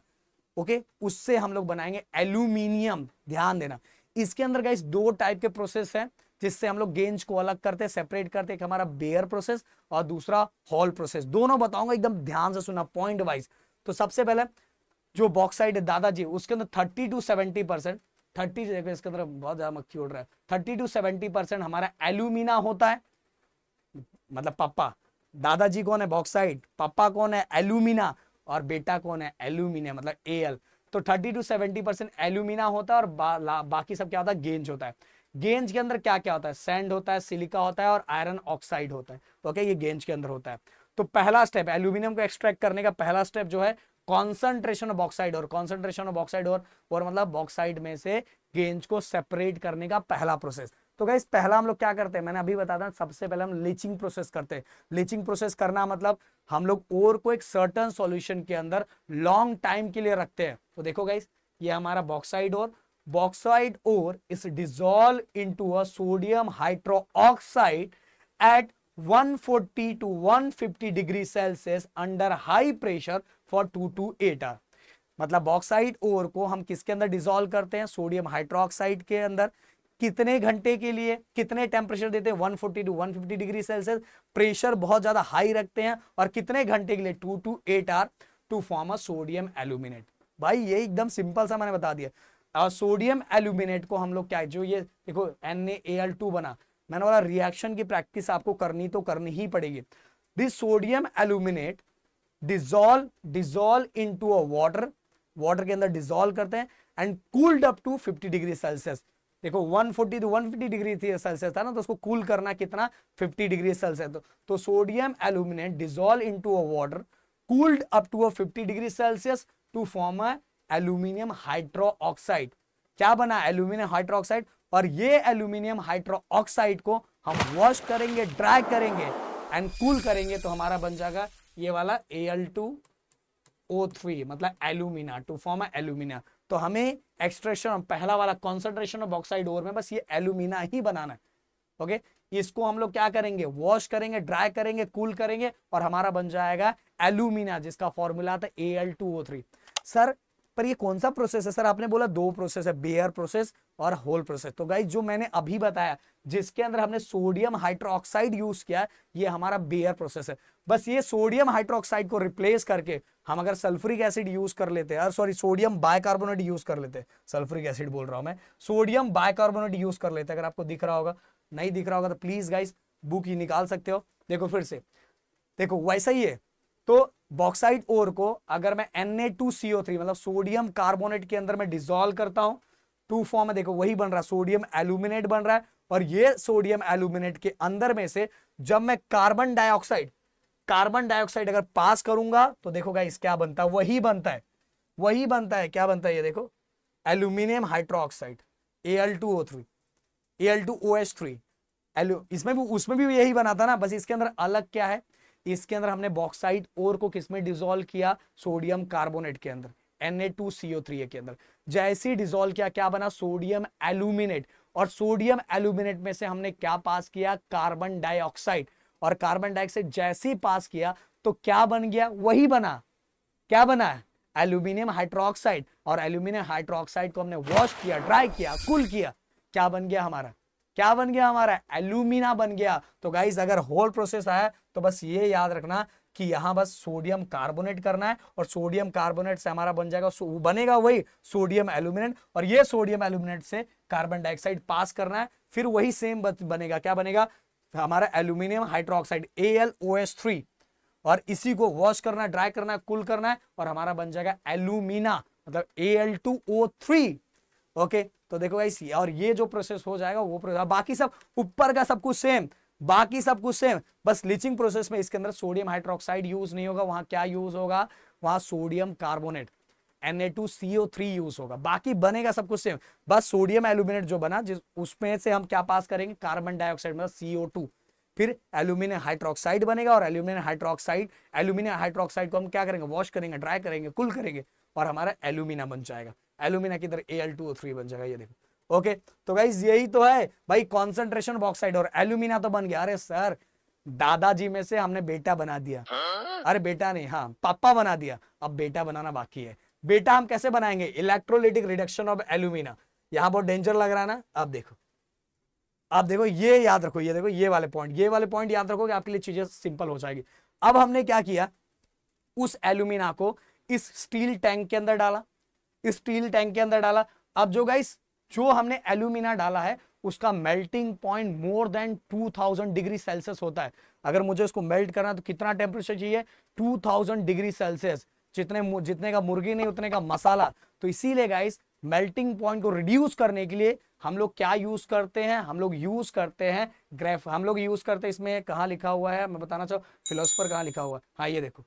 A: ओके, उससे हम लोग बनाएंगे एल्यूमिनियम। ध्यान देना, इसके अंदर गाइस 2 टाइप के प्रोसेस हैं जिससे हम लोग गेंज को अलग करते हैं, सेपरेट करते हैं। एक हमारा बेयर प्रोसेस और दूसरा हॉल प्रोसेस, दोनों बताऊंगा, एकदम ध्यान से सुना पॉइंट वाइज। तो सबसे पहले जो बॉक्साइड है दादाजी, उसके अंदर 30 to 70%, 30 देखो इसके अंदर बहुत ज्यादा मक्खी उड़ रहा है, 30 to 70% हमारा एल्यूमिना होता है, मतलब पापा, दादाजी कौन है बॉक्साइड, पापा कौन है एल्यूमिना, और बेटा कौन है एल्यूमिनियम मतलब Al। तो 30 to 70% एल्यूमिना होता है और बाकी सब क्या होता है, गेंज होता है। गेंज के अंदर क्या क्या होता है, सैंड होता है, सिलिका होता है और आयरन ऑक्साइड होता है। ओके, ये गेंज के अंदर होता है। तो पहला स्टेप एल्यूमिनियम को एक्सट्रैक्ट करने का पहला स्टेप जो है कॉन्सेंट्रेशन ऑफ बॉक्साइड और, कॉन्सेंट्रेशन ऑफ बॉक्साइड और मतलब बॉक्साइड में से गेंज को सेपरेट करने का पहला प्रोसेस। तो गाइस पहला हम लोग क्या करते हैं, मैंने अभी बताया, सबसे पहले हम लीचिंग प्रोसेस करते हैं। लीचिंग प्रोसेस करना मतलब हम लोग ओर को एक सर्टेन सॉल्यूशन के अंदर लॉन्ग टाइम के लिए रखते हैं। तो देखो गाइस, ये हमारा बॉक्साइड और bauxite ore is dissolved into a sodium hydroxide at 140 to 150 degree Celsius under high pressure for 2 to 8 hour. मतलब बॉक्साइट ओर को हम किसके अंदर डिसॉल्व करते हैं? सोडियम हाइड्रोक्साइड के अंदर। कितने घंटे के लिए, कितने टेम्परेचर देते हैं? 140 टू 150 डिग्री सेल्सियस। प्रेशर बहुत ज्यादा हाई रखते हैं और कितने घंटे के लिए? 2 to 8 hour to form a sodium aluminate. भाई ये एकदम सिंपल सा मैंने बता दिया। और सोडियम एल्यूमिनेट को हम लोग क्या, जो ये देखो NaAl2 बना, मैंने बोला रिएक्शन की प्रैक्टिस आपको करनी तो करनी ही पड़ेगी। This sodium aluminate dissolve into a water के अंदर डिसॉल्व करते हैं and cooled up to 50 degree Celsius. देखो 140 टू 150 डिग्री सेल्सियस था ना, तो उसको कूल करना कितना? 50 डिग्री सेल्सियस। तो sodium aluminate dissolve into a water cooled up to 50 degree Celsius to form a aluminium hydroxide. क्या बना? Aluminium hydroxide. और ये एल्यूमिनियम हाइड्रोक्साइड को हम वॉश करेंगे, ड्राई करेंगे एंड कूल करेंगे, तो हमारा बन जाएगा ये वाला Al2O3, मतलब एल्यूमिना, टू फॉर्म एल्यूमिना। तो हमें एक्सट्रैक्शन पहला वाला कॉन्सेंट्रेशन ऑफ बॉक्साइड ओर में बस ये एल्यूमिना ही बनाना है। ओके, इसको हम लोग क्या करेंगे? वॉश करेंगे, ड्राई करेंगे, कूल करेंगे और हमारा बन जाएगा एल्यूमिना, जिसका फॉर्मूला था Al2O3। सर पर ये कौन सा प्रोसेस है? सर आपने बोला दो प्रोसेस है, बेयर प्रोसेस और होल प्रोसेस। तो गाइस जो मैंने अभी बताया, जिसके अंदर हमने सोडियम हाइड्रोक्साइड यूज किया, ये हमारा बेयर प्रोसेस है। बस ये सोडियम हाइड्रोक्साइड को रिप्लेस करके हम अगर सल्फ्यूरिक एसिड यूज कर लेते हैं, सॉरी सोडियम बाइकार्बोनेट यूज कर लेते हैं, सल्फ्यूरिक एसिड बोल रहा हूं मैं, सोडियम बाइकार्बोनेट यूज कर लेते हैं। अगर आपको दिख रहा होगा, नहीं दिख रहा होगा तो प्लीज गाइस बुक ही निकाल सकते हो। देखो फिर से, देखो वैसा ही है। तो बॉक्साइट ओर को अगर मैं Na2CO3 मतलब सोडियम कार्बोनेट के अंदर मैं डिसॉल्व करता हूं, टू फॉर्म में देखो वही बन रहा है, सोडियम एल्यूमिनेट बन रहा है। और ये सोडियम एल्यूमिनेट के अंदर में से जब मैं कार्बन डाइऑक्साइड अगर पास करूंगा तो देखो गाइस क्या बनता है? वही बनता है क्या बनता है? ये देखो एल्यूमिनियम हाइड्रोक्साइड Al2O3 Al2OH3। इसमें भी उसमें भी यही बना था ना, बस इसके अंदर अलग क्या है? इसके अंदर हमने बॉक्साइट ओर को किसमें डिसॉल्व किया? सोडियम कार्बोनेट के अंदर, Na2CO3 के अंदर। जैसे ही डिसॉल्व किया, क्या बना? Sodium aluminate. और सोडियम एल्यूमिनेट में से हमने क्या पास किया? Carbon dioxide. और कार्बन डाइऑक्साइड जैसे ही पास किया तो क्या बन गया? वही बना, क्या बना? Aluminium hydroxide. और एल्यूमिनियम हाइड्रोक्साइड को हमने वॉश किया, ड्राई किया, कूल किया, क्या बन गया हमारा? क्या बन गया हमारा? एल्यूमिना बन गया। तो गाइस अगर होल प्रोसेस आया तो बस ये याद रखना कि यहां बस सोडियम कार्बोनेट करना है और सोडियम कार्बोनेट से हमारा बन जाएगा, बनेगा वही सोडियम एल्यूमिनेट। और ये सोडियम एल्यूमिनेट से कार्बन डाइऑक्साइड पास करना है, फिर वही सेम बनेगा, क्या बनेगा? हमारा एल्यूमिनियम हाइड्रोक्साइड AlOH3। और इसी को वॉश करना है, ड्राई करना है, कूल करना है और हमारा बन जाएगा एल्यूमिना, मतलब Al2O3। ओके, तो देखो गाइस, और ये जो प्रोसेस हो जाएगा वो प्रोसेस, बाकी सब ऊपर का सब कुछ सेम, बाकी सब कुछ सेम, बस लीचिंग प्रोसेस में इसके अंदर सोडियम हाइड्रोक्साइड यूज नहीं होगा। वहां क्या यूज होगा? वहां सोडियम कार्बोनेट Na2CO3 यूज होगा। बाकी बनेगा सब कुछ सेम, बस सोडियम एल्यूमिनेट जो बना, जिस उसमें से हम क्या पास करेंगे? कार्बन डाइऑक्साइड मतलब CO2। फिर एल्यूमिनियम हाइड्रोक्साइड बनेगा और एल्यूमिनियम हाइड्रोक्साइड को हम क्या करेंगे? वॉश करेंगे, ड्राई करेंगे, कूल करेंगे और हमारा एल्यूमिना बन जाएगा। एल्यूमिना की तरह Al2O3 बन जाएगा, ये देखो। ओके, तो गाइस यही तो है भाई, कॉन्सेंट्रेशन बॉक्साइड और एल्यूमिना तो बन गया। अरे सर, दादाजी में से हमने बेटा बना दिया। अरे बेटा नहीं, हाँ पापा बना दिया, अब बेटा बनाना बाकी है। बेटा हम कैसे बनाएंगे? Electrolytic reduction of alumina. यहां बहुत डेंजर लग रहा है ना? अब देखो ये याद रखो, ये देखो ये वाले पॉइंट याद रखो कि आपके लिए चीजें सिंपल हो जाएगी। अब हमने क्या किया? उस एल्यूमिना को इस स्टील टैंक के अंदर डाला। अब जो हमने एल्यूमिना डाला है उसका melting point more than 2000 degree Celsius होता है। अगर मुझे उसको मेल्ट करना तो कितना टेम्परेचर चाहिए? 2000 डिग्री सेल्सियस। जितने का मुर्गी नहीं उतने का मसाला। तो इसीलिए गाइस मेल्टिंग पॉइंट को रिड्यूस करने के लिए हम लोग क्या यूज करते हैं? हम लोग यूज करते हैं इसमें कहां लिखा हुआ है मैं बताना चाहूँ, फिलोसफर कहां लिखा हुआ है? हाँ ये देखो,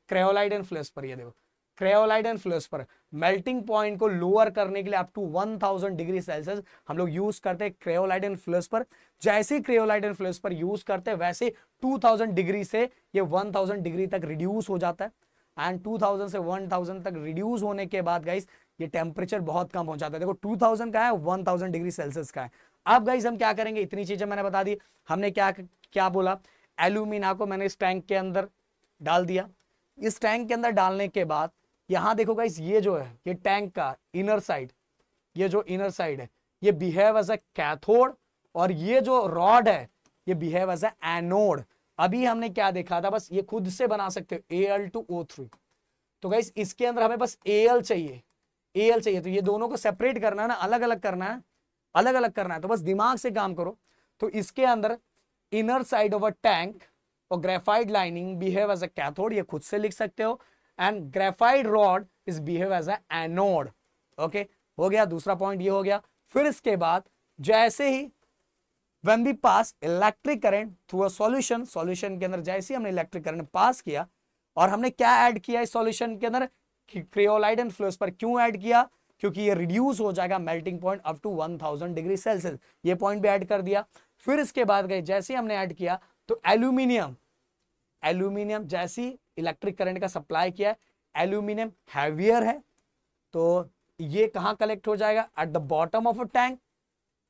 A: क्रेओलाइड एंड फिलोसफर। ये देखो क्रेओलाइड एंड फिलोसफर। मेल्टिंग पॉइंट को लोअर करने के लिए अप टू 1000 डिग्री सेल्सियस हम लोग यूज करते हैं क्रेओलाइड एंड फिलोसफर। जैसे क्रेओलाइड एंड फिलोसफर यूज करते हैं वैसे 2000 डिग्री से ये 1000 डिग्री तक रिड्यूस हो जाता है। एंड 2000 से 1000 तक रिड्यूस होने के बाद गाइस ये टेम्परेचर बहुत कम हो जाता है। देखो 2000 का है, 1000 डिग्री सेल्सियस का है। अब गाइस हम क्या करेंगे, इतनी चीजें मैंने बता दी। हमने क्या क्या बोला, एल्यूमिना को मैंने इस टैंक के अंदर डाल दिया। इस टैंक के अंदर डालने के बाद यहां देखो गाइस, ये जो है ये टैंक का इनर साइड, ये जो इनर साइड है ये बिहेव एज अ कैथोड, और ये जो रॉड है ये बिहेव एज अ एनोड। अभी हमने क्या देखा था, बस ये खुद से बना सकते हो Al2O3। तो गाइस इसके अंदर हमें बस Al चाहिए, Al चाहिए। तो ये दोनों को सेपरेट करना है ना, अलग अलग करना है, अलग अलग करना है। तो बस दिमाग से काम करो। तो इसके अंदर inner side of a tank और graphite lining behave as a cathode, ये खुद से लिख सकते हो, and graphite rod is behave as a anode. Okay, हो गया, दूसरा पॉइंट ये हो गया। फिर इसके बाद जैसे ही when we pass electric current through a solution, solution के अंदर जैसे ही हमने इलेक्ट्रिक करंट पास किया, और हमने क्या ऐड किया इस सॉल्यूशन के अंदर, क्रियोलाइट एंड फ्लोस पर। क्यों ऐड किया, क्योंकि ये रिड्यूस हो जाएगा melting point up to 1000 degree Celsius, ये पॉइंट भी ऐड कर दिया। फिर इसके बाद गए जैसे ही हमने ऐड किया तो एल्यूमिनियम, एल्यूमिनियम जैसी इलेक्ट्रिक करंट का सप्लाई किया, एल्यूमिनियम हैवियर है, तो ये कहां कलेक्ट हो जाएगा, at the bottom of a tank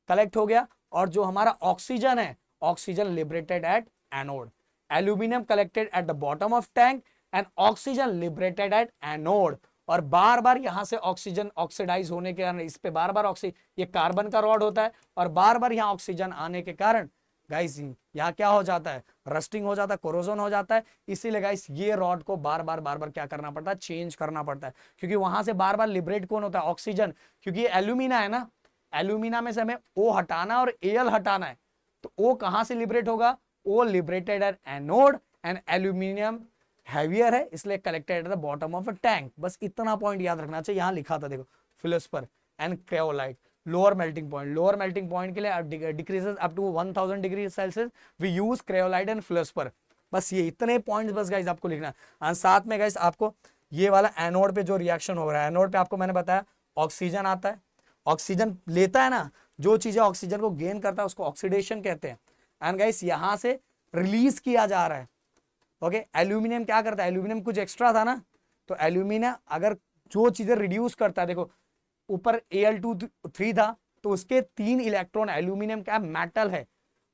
A: collect हो गया। और जो हमारा ऑक्सीजन है, oxygen liberated at anode, aluminium collected at the bottom of tank and oxygen liberated at anode. और बार बार यहां से ऑक्सीजन ऑक्सीडाइज होने के कारण इस पे बार बार ये कार्बन का रॉड होता है, और बार बार यहाँ ऑक्सीजन आने के कारण गाइस यहाँ क्या हो जाता है, रस्टिंग हो जाता है, कोरोजन हो जाता है। इसीलिए गाइस ये रॉड को बार बार क्या करना पड़ता है, चेंज करना पड़ता है, क्योंकि वहां से बार बार लिबरेट कौन होता है, ऑक्सीजन। क्योंकि ये एल्यूमिना है ना, एल्यूमिना में से हमें O हटाना और Al हटाना है, तो O कहां से लिबरेट होगा, O liberated at anode and aluminium heavier है, इसलिए collected at the bottom of a tank. बस इतना पॉइंट याद रखना चाहिए। यहां लिखा था देखो, fluorspar and cryolite, lower melting point, lower melting point के लिए decreases up to 1000 degree Celsius we use cryolite and fluorspar. बस ये इतने पॉइंट्स बस गाइस आपको लिखना है। साथ में गाइस आपको ये वाला एनोड पे जो रिएक्शन हो रहा है, एनोड पे आपको मैंने बताया ऑक्सीजन आता है, ऑक्सीजन लेता है ना, जो चीजें ऑक्सीजन को गेन करता है उसको ऑक्सीडेशन कहते हैं। एंड गाइस यहां से रिलीज किया जा रहा है। ओके, एल्यूमिनियम क्या करता है, एल्यूमिनियम कुछ एक्स्ट्रा था ना, तो एल्यूमिनियम अगर जो चीजें रिड्यूस करता है, देखो ऊपर Al2O3 था, तो उसके 3 इलेक्ट्रॉन, एल्यूमिनियम क्या मेटल है,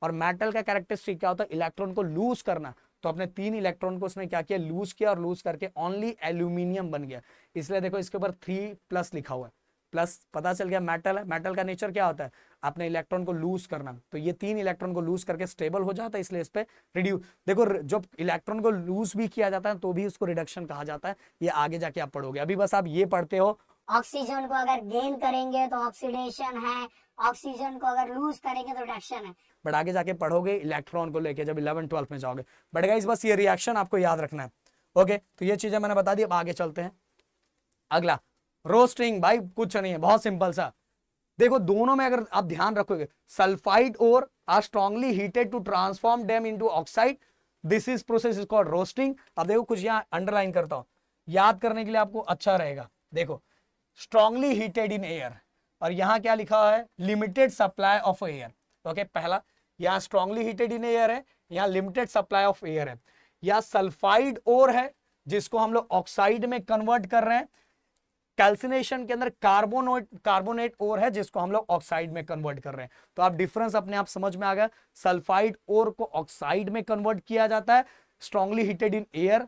A: और मेटल का कैरेक्टरिस्टिक क्या होता है, इलेक्ट्रॉन को लूज करना। तो अपने 3 इलेक्ट्रॉन को उसने क्या किया, लूज किया, और लूज करके ओनली एल्यूमिनियम बन गया। इसलिए देखो इसके ऊपर 3+ लिखा हुआ है, प्लस पता चल गया मेटल है। मेटल का नेचर क्या होता है, अपने इलेक्ट्रॉन को लूज करना, तो ये 3 इलेक्ट्रॉन को लूज करके स्टेबल हो जाता है, इसलिए इस पे रिड्यूस। देखो जब इलेक्ट्रॉन को लूज भी किया जाता है तो भी उसको रिडक्शन कहा जाता है, ये आगे जाके आप पढ़ोगे। अभी बस आप ये पढ़ते हो,
C: ऑक्सीजन को अगर गेन करेंगे तो ऑक्सीडेशन है, ऑक्सीजन को अगर लूज करेंगे तो रिडक्शन है।
A: बट आगे जाके पढ़ोगे इलेक्ट्रॉन को लेके जब 11-12 में जाओगे। बट गाइस बस ये रिएक्शन आपको याद रखना है। ओके, तो ये चीजें मैंने बता दी, अब आगे चलते हैं। अगला रोस्टिंग, भाई कुछ नहीं है, बहुत सिंपल सा। देखो दोनों में अगर आप ध्यान रखोगे, sulphide ore are strongly heated to transform them into oxide, this is process is called roasting. अब देखो कुछ यहाँ अंडरलाइन करता हूं, याद करने के लिए आपको अच्छा रहेगा। देखो स्ट्रांगली हीटेड इन एयर, और यहाँ क्या लिखा है, limited supply of air. Okay, पहला यहाँ स्ट्रांगली हीटेड इन एयर है, यहाँ लिमिटेड सप्लाई ऑफ एयर है। यहाँ सल्फाइड और है जिसको हम लोग ऑक्साइड में कन्वर्ट कर रहे हैं। कैल्सिनेशन के अंदर कार्बोनेट ओर है जिसको हम लोग ऑक्साइड में कन्वर्ट कर रहे हैं। तो आप डिफरेंस अपने आप समझ में आ गया, सल्फाइड ओर को ऑक्साइड में कन्वर्ट किया जाता है, strongly heated in air,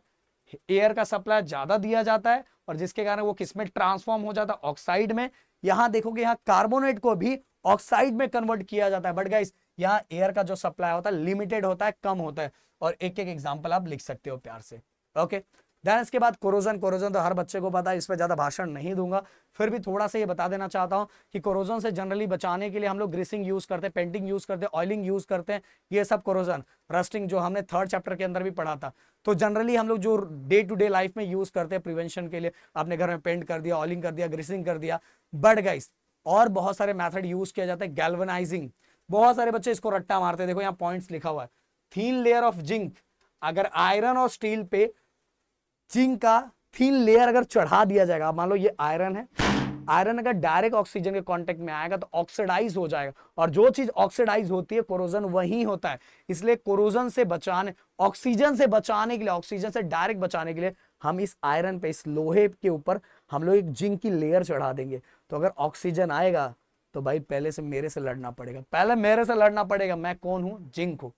A: air का सप्लाई ज्यादा दिया जाता है, और जिसके कारण वो किसमें ट्रांसफॉर्म हो जाता है, ऑक्साइड में। यहां देखोगे यहाँ कार्बोनेट को भी ऑक्साइड में कन्वर्ट किया जाता है, बट गाइस यहाँ एयर का जो सप्लाई होता है लिमिटेड होता है, कम होता है, और एक एक एग्जांपल आप लिख सकते हो प्यार से। ओके, देन इसके बाद कोरोजन, कोरोजन तो हर बच्चे को पता है, इस पर ज्यादा भाषण नहीं दूंगा, फिर भी थोड़ा सा ये बता देना चाहता हूं कि कोरोजन से जनरली बचाने के लिए हम लोग ग्रीसिंग यूज करते हैं, पेंटिंग यूज करते हैं, ऑयलिंग यूज करते हैं, ये सब कोरोजन, रस्टिंग जो हमने 3rd चैप्टर के अंदर भी पढ़ा था। तो जनरली हम लोग जो डे टू डे लाइफ में यूज करते हैं प्रिवेंशन के लिए, अपने घर में पेंट कर दिया, ऑयलिंग कर दिया, ग्रीसिंग कर दिया। बट गाइस और बहुत सारे मेथड यूज किया जाता है, गैल्वेनाइजिंग, बहुत सारे बच्चे इसको रट्टा मारते हैं। देखो यहाँ पॉइंट्स लिखा हुआ है, थीन लेयर ऑफ जिंक, अगर आयरन और स्टील पे जिंक का थीन लेयर अगर चढ़ा दिया जाएगा, मान लो ये आयरन है, आयरन अगर डायरेक्ट ऑक्सीजन के कांटेक्ट में आएगा तो ऑक्सीडाइज हो जाएगा, और जो चीज ऑक्सीडाइज होती है कोरोजन वही होता है। इसलिए कोरोजन से बचाने, ऑक्सीजन से बचाने के लिए, ऑक्सीजन से डायरेक्ट बचाने के लिए हम इस आयरन पे, इस लोहे के ऊपर हम लोग एक जिंक की लेयर चढ़ा देंगे। तो अगर ऑक्सीजन आएगा तो भाई पहले से मेरे से लड़ना पड़ेगा, पहले मेरे से लड़ना पड़ेगा। मैं कौन हूं? जिंक हूं।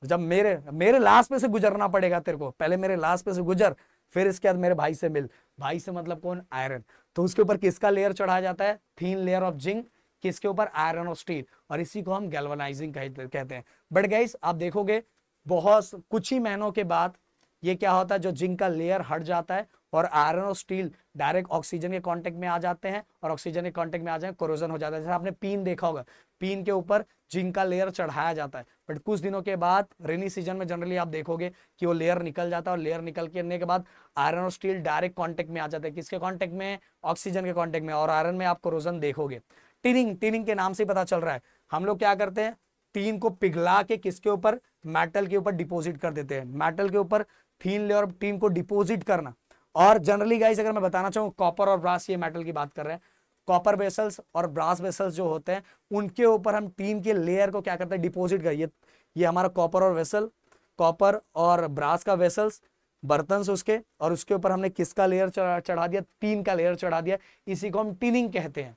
A: जब मेरे लाश पे से गुजरना पड़ेगा तेरे को, पहले मेरे लाश पे से गुजर, फिर इसके बाद मेरे भाई से मिल। भाई से मतलब कौन? आयरन। तो उसके ऊपर किसका लेयर चढ़ाया जाता है? Thin layer of zinc. किसके ऊपर? आयरन और स्टील। और इसी को हम गैल्वेनाइजिंग कहते हैं। बट गाइस आप देखोगे बहुत कुछ ही महीनों के बाद ये क्या होता है, जो जिंक का लेयर हट जाता है और आयरन और स्टील डायरेक्ट ऑक्सीजन के कांटेक्ट में आ जाते हैं, और ऑक्सीजन के कांटेक्ट में आ जाए कोरोजन हो जाता है। जैसे आपने पीन देखा होगा, पीन के ऊपर जिंक का लेयर चढ़ाया जाता है, बट कुछ दिनों के बाद रेनी सीजन में जनरली आप देखोगे कि वो लेयर निकल जाता है, और लेयर निकल के बाद आयरन और स्टील डायरेक्ट कांटेक्ट में आ जाते हैं। किसके कांटेक्ट में? ऑक्सीजन के कांटेक्ट में। और आयरन में आप कोरोजन देखोगे। टिनिंग के नाम से पता चल रहा है। हम लोग क्या करते हैं? टीन को पिघला के किसके ऊपर? मेटल के ऊपर डिपॉजिट कर देते हैं। मेटल के ऊपर थीन लेयर टीन को डिपॉजिट करना। और जनरली गाइस अगर मैं बताना चाहूँ, कॉपर और ब्रास, ये मेटल की बात कर रहे हैं, कॉपर वेसल्स और ब्रास वेसल्स जो होते हैं उनके ऊपर हम टीन के लेयर को क्या करते हैं? डिपॉजिट कर। ये हमारा कॉपर और वेसल, कॉपर और ब्रास का वेसल्स, बर्तन उसके, और उसके ऊपर हमने किसका लेयर चढ़ा दिया? टीन का लेयर चढ़ा दिया। इसी को हम टिनिंग कहते हैं।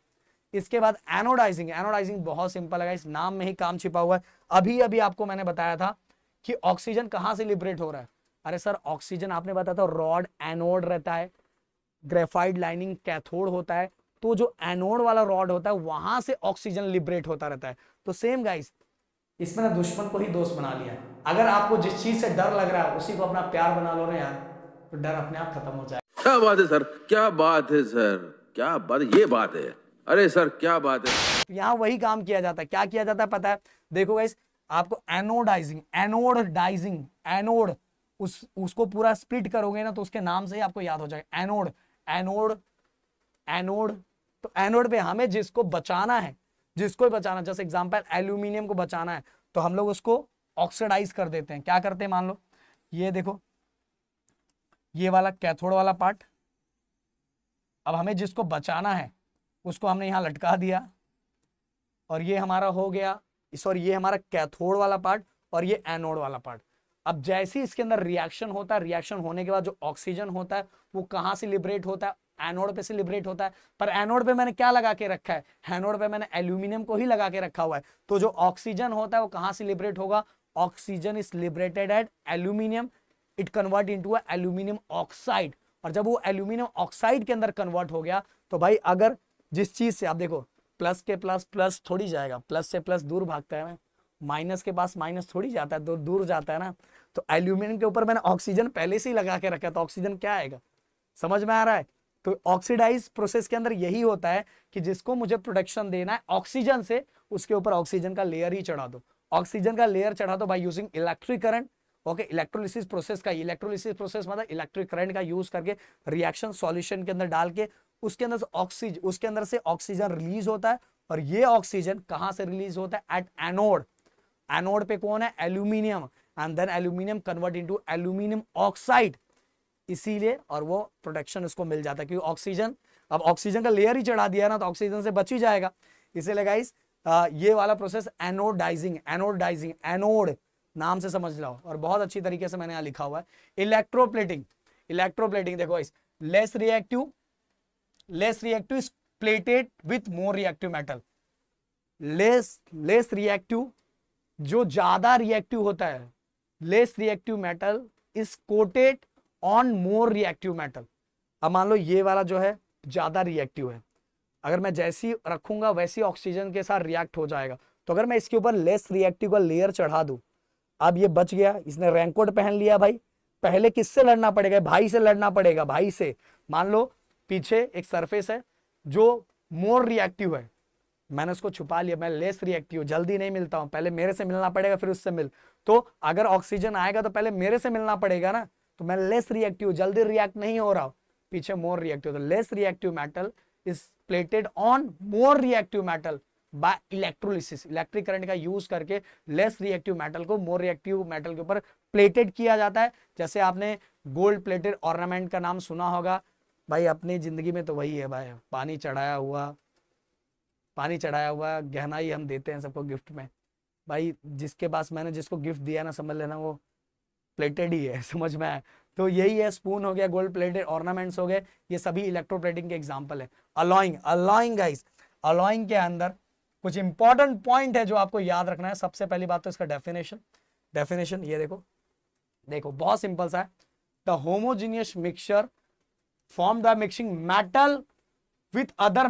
A: इसके बाद एनोडाइजिंग। एनोडाइजिंग बहुत सिंपल है, इस नाम में ही काम छिपा हुआ है। अभी अभी आपको मैंने बताया था कि ऑक्सीजन कहां से लिबरेट हो रहा है। अरे सर ऑक्सीजन आपने बताया था रॉड एनोड रहता है, ग्रेफाइट लाइनिंग कैथोड होता है। तो जो एनोड वाला रॉड होता है वहां से ऑक्सीजन लिबरेट होता रहता है। तो सेम गाइस, इसमें ना दुश्मन को ही दोस्त बना लिया। अगर आपको जिस चीज से डर लग रहा है उसी को अपना प्यार बना लो ना यार, तो डर अपने आप खत्म हो जाएगा।
D: क्या बात है सर, क्या बात है सर, क्या बात, ये बात है। अरे सर क्या बात है।
A: यहाँ वही काम किया जाता है। क्या किया जाता है पता है? देखो गाइस, आपको एनोड उसको पूरा स्प्लिट करोगे ना तो उसके नाम से ही आपको याद हो जाएगा। एनोड। तो एनोड पे हमें जिसको बचाना है, जैसे एग्जांपल एल्यूमिनियम को बचाना है, तो हम लोग उसको ऑक्सीडाइज कर देते हैं। क्या करते हैं? मान लो ये देखो, ये वाला कैथोड वाला पार्ट, अब हमें जिसको बचाना है उसको हमने यहां लटका दिया, और ये हमारा हो गया, सॉरी ये हमारा कैथोड वाला पार्ट और ये एनोड वाला पार्ट। अब जैसे इसके अंदर रिएक्शन होता है, रिएक्शन होने के बाद जो ऑक्सीजन होता है वो कहां से लिबरेट होता है? एनोड पे से लिबरेट होता है। पर एनोड पे मैंने क्या लगा के रखा है? एनोड पे मैंने एल्यूमिनियम को ही लगा के रखा हुआ है। तो जो ऑक्सीजन होता है वो कहां से लिबरेट होगा? Oxygen is liberated at aluminium, it convert into aluminium oxide. और जब वो एल्यूमिनियम ऑक्साइड के अंदर कन्वर्ट हो गया, तो भाई अगर जिस चीज से आप देखो, प्लस के प्लस प्लस थोड़ी जाएगा, प्लस से प्लस दूर भागता है, माइनस के पास माइनस थोड़ी जाता है, दूर जाता है ना। तो एल्यूमिनियम के ऊपर मैंने ऑक्सीजन पहले से ही लगा के रखा है, तो ऑक्सीजन क्या आएगा? समझ में आ रहा है? तो ऑक्सीडाइज प्रोसेस के अंदर यही होता है कि जिसको मुझे प्रोटेक्शन देना है ऑक्सीजन से, उसके ऊपर ऑक्सीजन का लेयर ही चढ़ा दो। ऑक्सीजन का लेयर चढ़ा दो by using electric current. Okay, electrolysis process का, इलेक्ट्रोलिसिस प्रोसेस मतलब इलेक्ट्रिक करंट का यूज करके रिएक्शन सॉल्यूशन के अंदर डाल के उसके अंदर से ऑक्सीजन रिलीज होता है। और ये ऑक्सीजन कहां से रिलीज होता है? At anode. एनोड पे कौन है? Aluminium, and then aluminium convert into aluminium oxide. इसीलिए और वो प्रोटेक्शन उसको मिल जाता है, क्योंकि ऑक्सीजन, अब ऑक्सीजन का लेयर ही चढ़ा दिया ना तो ऑक्सीजन से बच ही जाएगा। इसीलिए गाइस ये वाला प्रोसेस एनोडाइजिंग एनोड नाम से समझ लो, और बहुत अच्छी तरीके से मैंने यहाँ लिखा हुआ है। इलेक्ट्रोप्लेटिंग देखो guys, less reactive is plated with more reactive metal. Less reactive, जो ज्यादा रिएक्टिव होता है, less reactive metal is coated on more reactive metal. अब मान लो ये वाला जो है ज्यादा रिएक्टिव है, अगर मैं जैसी रखूंगा वैसी ऑक्सीजन के साथ रिएक्ट हो जाएगा। तो अगर मैं इसके ऊपर लेस रिएक्टिव का लेयर चढ़ा दूं, अब ये बच गया, इसने रेनकोट पहन लिया। भाई पहले किससे लड़ना पड़ेगा? भाई से लड़ना पड़ेगा, भाई से। मान लो पीछे एक सरफेस है जो मोर रिएक्टिव है, मैंने उसको छुपा लिया, मैं लेस रिएक्टिव, जल्दी नहीं मिलता हूं, पहले मेरे से मिलना पड़ेगा फिर उससे मिल। तो अगर ऑक्सीजन आएगा तो पहले मेरे से मिलना पड़ेगा ना, तो मैं लेस रिएक्टिव, जल्दी रिएक्ट नहीं हो रहा, पीछे मोर रिएक्टिव। तो less reactive metal is plated on more reactive metal by electrolysis. Electric current का यूज करके लेस रिएक्टिव मेटल को मोर रिएक्टिव मेटल के ऊपर प्लेटेड किया जाता है। जैसे आपने गोल्ड प्लेटेड ऑर्नामेंट का नाम सुना होगा भाई, अपनी जिंदगी में तो वही है भाई, पानी चढ़ाया हुआ गहना ही हम देते हैं सबको गिफ्ट में। भाई जिसके पास मैंने जिसको गिफ्ट दिया ना, समझ लेना वो प्लेटेड ही है, समझ में आया। तो यही है, स्पून हो गया, गोल्ड प्लेटेड, ऑर्नामेंट्स हो गए, ये सभी इलेक्ट्रोप्लेटिंग के एग्जांपल है। अलॉइंग गाइस, अलॉइंग के अंदर कुछ इंपॉर्टेंट पॉइंट है जो आपको याद रखना है। सबसे पहली बात तो इसका डेफिनेशन ये देखो बहुत सिंपल सा है। The homogeneous mixture form the mixing metal with other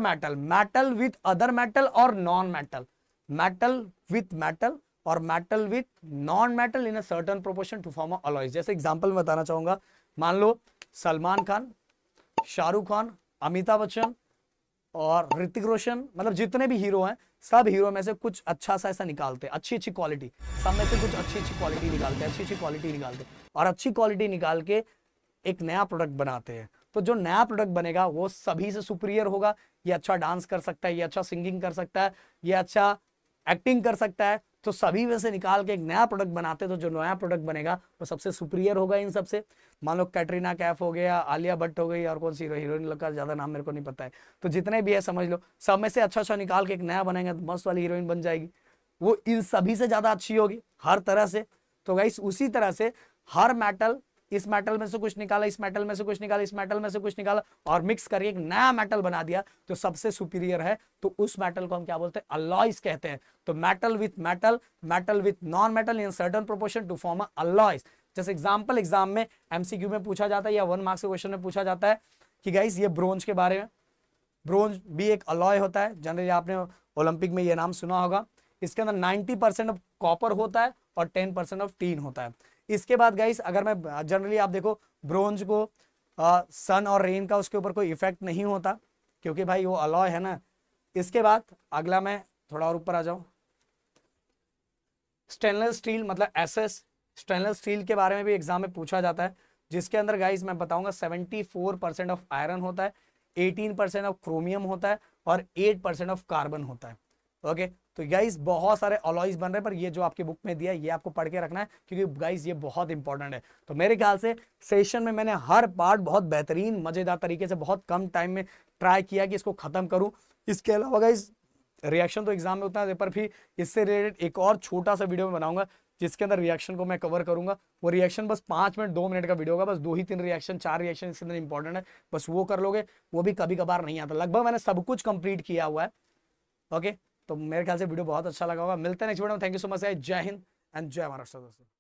A: metal और non metal, metal with metal और metal with non metal in a certain proportion to form alloys. जैसे एग्जांपल में बताना चाहूंगा, मान लो सलमान खान, शाहरुख खान, अमिताभ बच्चन और ऋतिक रोशन, मतलब जितने भी हीरो हैं, सब हीरो में से कुछ अच्छा सा ऐसा निकालते हैं, अच्छी क्वालिटी, सब में से कुछ अच्छी क्वालिटी निकालते हैं, और अच्छी क्वालिटी निकाल के एक नया प्रोडक्ट बनाते हैं। तो जो नया प्रोडक्ट बनेगा वो सभी से सुपीरियर होगा। ये अच्छा डांस कर सकता है, ये अच्छा सिंगिंग कर सकता है, ये अच्छा एक्टिंग कर सकता है। तो सभी में से निकाल के एक नया प्रोडक्ट बनाते हैं, तो जो नया प्रोडक्ट बनेगा वो सबसे सुपीरियर होगा इन सबसे। मान लो कैटरीना कैफ हो गया, आलिया भट्ट हो गई, और कौन सी हीरोइन का ज्यादा नाम मेरे को नहीं पता है, तो जितने भी है समझ लो, सब में से अच्छा निकाल के एक नया बनेगा तो मस्त वाली हीरोइन बन जाएगी, वो इन सभी से ज्यादा अच्छी होगी हर तरह से। तो गाइस उसी तरह से हर मेटल, इस मेटल में से कुछ निकाला, इस मेटल में से कुछ निकाला, इस मेटल में से कुछ निकाला, और मिक्स करके एक नया मेटल बना दिया जो सबसे सुपीरियर है, तो उस मेटल को हम क्या बोलते हैं? अलॉयज कहते हैं। तो metal with non metal in certain proportion to form alloys. जैसे एग्जाम में एमसीक्यू में पूछा जाता है या 1 मार्क्स के क्वेश्चन में पूछा जाता है कि गाइस ये ब्रोंज के बारे में, ब्रोंज भी एक अलॉय होता है। जनरली आपने ओलंपिक में ये नाम सुना होगा। इसके अंदर 90% ऑफ कॉपर होता है और 10% ऑफ टीन होता है। इसके बाद गाइस अगर मैं जनरली आप देखो ब्रोंज को सन और रेन का उसके ऊपर कोई इफेक्ट नहीं होता, क्योंकि भाई वो अलॉय है ना। इसके बाद अगला मैं थोड़ा और ऊपर आ जाऊं, स्टेनलेस स्टील मतलब एसएस, स्टेनलेस स्टील के बारे में भी एग्जाम में पूछा जाता है, जिसके अंदर गाइस मैं बताऊंगा 74% ऑफ आयरन होता है, 18% ऑफ क्रोमियम होता है और 8% ऑफ कार्बन होता है। ओके, तो गाइस बहुत सारे अलॉयज बन रहे हैं, पर ये जो आपकी बुक में दिया है ये आपको पढ़ के रखना है, क्योंकि गाइस ये बहुत इंपॉर्टेंट है। तो मेरे ख्याल से सेशन में मैंने हर पार्ट बहुत बेहतरीन मजेदार तरीके से बहुत कम टाइम में ट्राई किया कि इसको खत्म करूं। इसके अलावा गाइस रिएक्शन तो एग्जाम में उतना है, पर फिर इससे रिलेटेड एक और छोटा सा वीडियो में बनाऊंगा जिसके अंदर रिएक्शन को मैं कवर करूंगा। वो रिएक्शन बस 5 मिनट 2 मिनट का वीडियो होगा, बस 2 ही 3 रिएक्शन 4 रिएक्शन इसके अंदर इंपॉर्टेंट है, बस वो कर लोगे। वो भी कभी कभार नहीं आता, लगभग मैंने सब कुछ कंप्लीट किया हुआ है। ओके, तो मेरे ख्याल से वीडियो बहुत अच्छा लगा होगा। मिलते हैं नेक्स्ट वीडियो में। थैंक यू सो मच, जय हिंद एंड जय महाराष्ट्र दोस्तों।